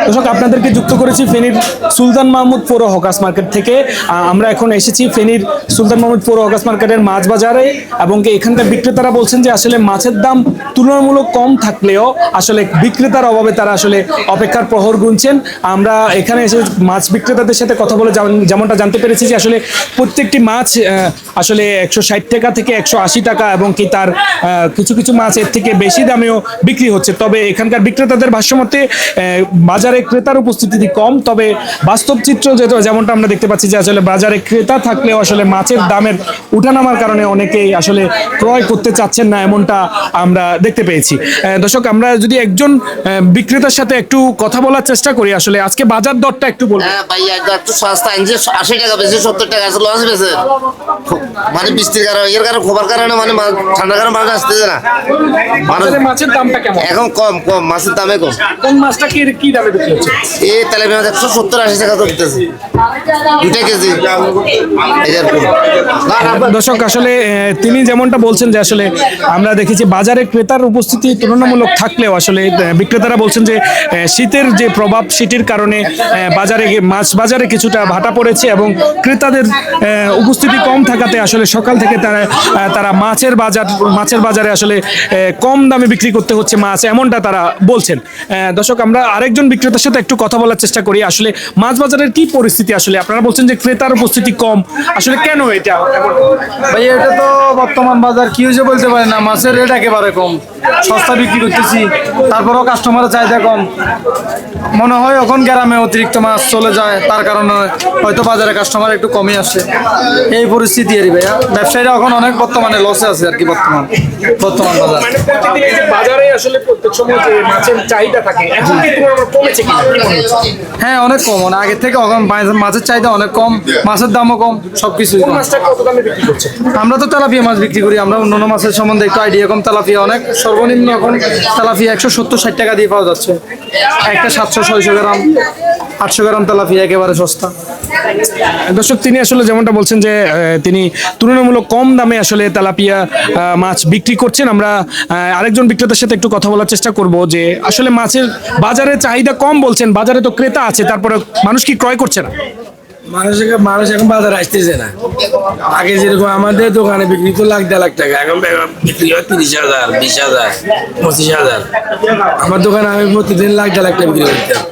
দর্শক আপনাদেরকে যুক্ত করেছি ফেনীর সুলতান মাহমুদ পৌর হকার্স মার্কেট থেকে। আমরা এখন এসেছি ফেনীর সুলতান মাহমুদ পৌর হকার্স মার্কেটের মাছ বাজারে, এবং এখানকার বিক্রেতারা বলছেন যে আসলে মাছের দাম তুলনামূলক কম থাকলেও আসলে বিক্রেতার অভাবে তারা আসলে অপেক্ষার প্রহর গুনছেন। আমরা এখানে এসে মাছ বিক্রেতাদের সাথে কথা বলে যেমনটা জানতে পেরেছি যে আসলে প্রত্যেকটি মাছ আসলে 160 টাকা থেকে 180 টাকা, এবং কি তার কিছু কিছু মাছ এর থেকে বেশি দামেও বিক্রি হচ্ছে। তবে এখানকার বিক্রেতাদের ভাষ্যমতে বাজারে ক্রেতার উপস্থিতি কম, তবে বাস্তব চিত্র যেমনটা আমরা দেখতে পাচ্ছি যে আসলে বাজারে ক্রেতা থাকলেও আসলে মাছের দামের উঠানামার কারণে অনেকেই আসলে ক্রয় করতে চাচ্ছেন না, এমনটা আমরা দেখতে পেয়েছি। দর্শক আমরা যদি একজন বিক্রেতার সাথে একটু কথা বলার চেষ্টা করি, আসলে আজকে বাজার দরটা একটু বলুন। হ্যাঁ ভাই, একটু সস্তা আনছে, 80 টাকা বেশি, 70 টাকা আছে, লস বেশি। মানে বৃষ্টির কারণে, এর কারণে খোবার কারণে, মানে ঠান্ডার কারণে মাছ আসতেছে না। মাছের দামটা কেমন এখন? কম মাছের দামে কম। কোন মাছটা কি দামে বিক্রি হচ্ছে? এই তেলাপিয়া মাছ 170-80 টাকা ধরতেছে 2 কেজি। দর্শক আসলে তিনি যেমনটা বলছেন যে আসলে আমরা দেখেছি বাজারে ক্রেতার উপস্থিতি তুলনামূলক থাকলেও আসলে বিক্রেতারা বলছেন যে শীতের যে প্রভাব সেটির কারণে মাছ বাজারে কিছুটা ভাটা পড়েছে, এবং ক্রেতাদের উপস্থিতি কম থাকাতে আসলে সকাল থেকে তারা মাছের বাজারে আসলে কম দামে বিক্রি করতে হচ্ছে মাছ, এমনটা তারা বলছেন। দর্শক আমরা আরেকজন বিক্রেতার সাথে একটু কথা বলার চেষ্টা করি, আসলে মাছ বাজারের কি পরিস্থিতি। আসলে আপনারা বলছেন যে ক্রেতার উপস্থিতি কম, আসলে কেন এটা? ভাই এটা তো বর্তমান বাজার কি হয়েছে বলতে পারি না, মাছের রেট একেবারে কম, সস্তা বিক্রি করতেছি, তারপরেও কাস্টমারের চাহিদা কম। মনে হয় এখন গ্রামে অতিরিক্ত মাছ চলে যায়, তার কারণে হয়তো বাজারে কাস্টমার একটু কমই আসে, এই পরিস্থিতি আর ভাইয়া। ব্যবসায়ীরা এখন অনেক বর্তমানে লসে আছে আর কি বর্তমান বাজার। বাজারে আসলে প্রত্যেক সময় যে মাছের চাহিদা থাকে, এখন কি কমেছে কিনা? হ্যাঁ অনেক কম, মানে আগের থেকে এখন মাছের চাহিদা অনেক কম, মাছের দামও কম, সবকিছুই কম। আমরা তো তেলাপিয়া মাছ বিক্রি করি, আমরা অন্যান্য মাছের সম্বন্ধে একটু আইডিয়া কম। তেলাপিয়া অনেক সর্বনিম্ন এখন তেলাপিয়া 170-60 টাকা দিয়ে পাওয়া যাচ্ছে, একটা 700-600 গ্রাম 800 গ্রাম তেলাপিয়া একেবারে সস্তা। দর্শক তিনি আসলে যেমনটা বলছেন যে তিনি তুলনামূলক কম দামে আসলে তেলাপিয়া মাছ বিক্রি করছেন। আমরা আরেকজন বিক্রেতার সাথে একটু কথা বলার চেষ্টা করব যে আসলে মাছের বাজারে চাহিদা কম বলছেন, বাজারে তো ক্রেতা আছে, তারপরে মানুষ কি ক্রয় করছে না? মানুষ এখন বাজারে আসতেছে না। আগে যেরকম আমাদের দোকানে বিক্রি তো লাখ 1.5 লাখ টাকা, এখন বিক্রি হয় 30,000, 20,000, 25,000। আমার দোকানে আমি প্রতিদিন লাখ 1.5 লাখ টাকা বিক্রি করতাম,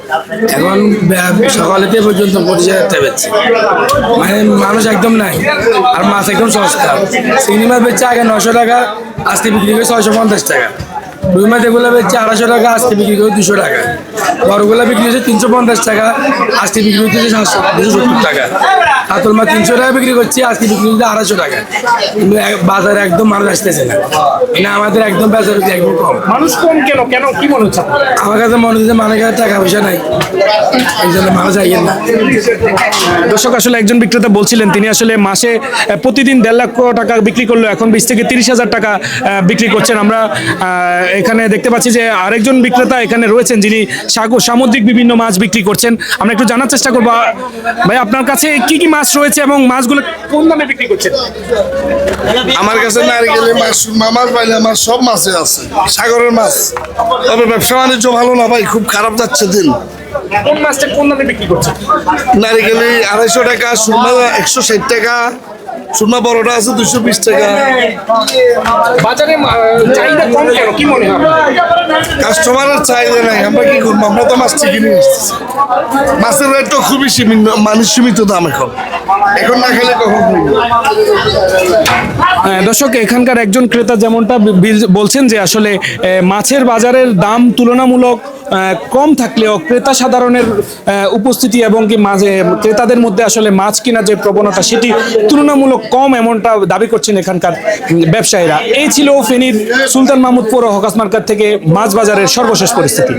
এখন সকালেতে পর্যন্ত 25,000 টাকা বেচছি। মানে মানুষ একদম নাই, আর মাছ একদম সস্তা। চিংড়ি মাছ বেচছে আগে 900 টাকা, আজকে বিক্রি করে 650 টাকা। রুই মাছ এগুলো বেচছে 250 টাকা, আজকে বিক্রি করে 200 টাকা। বড়গুলা বিক্রি হচ্ছে 350 টাকা, আজকে বিক্রি হচ্ছে 270 টাকা। কাতল মাছ 300 টাকা বিক্রি করছি, আজকে বিক্রি হচ্ছে 250 টাকা। কিন্তু বাজারে একদম মানুষ আসতেছে না, মানে আমাদের একদম বাজারে একদম কম। মানুষ কম কেন কি মনে হচ্ছে? আমার কাছে মনে হচ্ছে মানুষের কাছে টাকা পয়সা নাই, এই জন্য মানুষ আইয়েন না। দর্শক আসলে একজন বিক্রেতা বলছিলেন তিনি আসলে মাসে প্রতিদিন 1.5 লক্ষ টাকা বিক্রি করলো, এখন 20 থেকে 30,000 টাকা বিক্রি করছেন। আমরা এখানে দেখতে পাচ্ছি যে আরেকজন বিক্রেতা এখানে রয়েছেন যিনি সামুদ্রিক বিভিন্ন মাছ বিক্রি করছেন। আমরা একটু জানার চেষ্টা করবো, ভাই আপনার কাছে কি কি মাছ রয়েছে এবং মাছগুলো কোন দামে বিক্রি করছেন? আমার কাছে নারকেল মাছ, মাছ পাইলে আমার সব মাছে আছে, সাগরের মাছ। তবে ব্যবসা বাণিজ্য ভালো না ভাই, খুব খারাপ যাচ্ছে দিন। কোন মাছটা কোন দামে বিক্রি করছেন? নারিকেলি 250 টাকা, সুরমা 160 টাকা, সুরমা বড়টা আছে 220 টাকা। বাজারে চাহিদা কম কেন কি মনে হয়? কাস্টমারের চাহিদা নাই, আমরা কি করবো? আমরা তো মাছ কিনে এসেছি। মাছের রেট তো খুবই সীমিত দাম এখন না খেলে কখন। দর্শক এখানকার একজন ক্রেতা যেমনটা বলছেন যে আসলে মাছের বাজারের দাম তুলনামূলক কম থাকলেও ক্রেতা সাধারণের উপস্থিতি এবং কি ক্রেতাদের মধ্যে আসলে মাছ কেনা যে প্রবণতা সেটি তুলনামূলক কম, এমনটা দাবি করছেন এখানকার ব্যবসায়ীরা। এই ছিল ফেনীর সুলতান মাহমুদ পৌর হকার্স মার্কেট থেকে মাছ বাজারের সর্বশেষ পরিস্থিতি।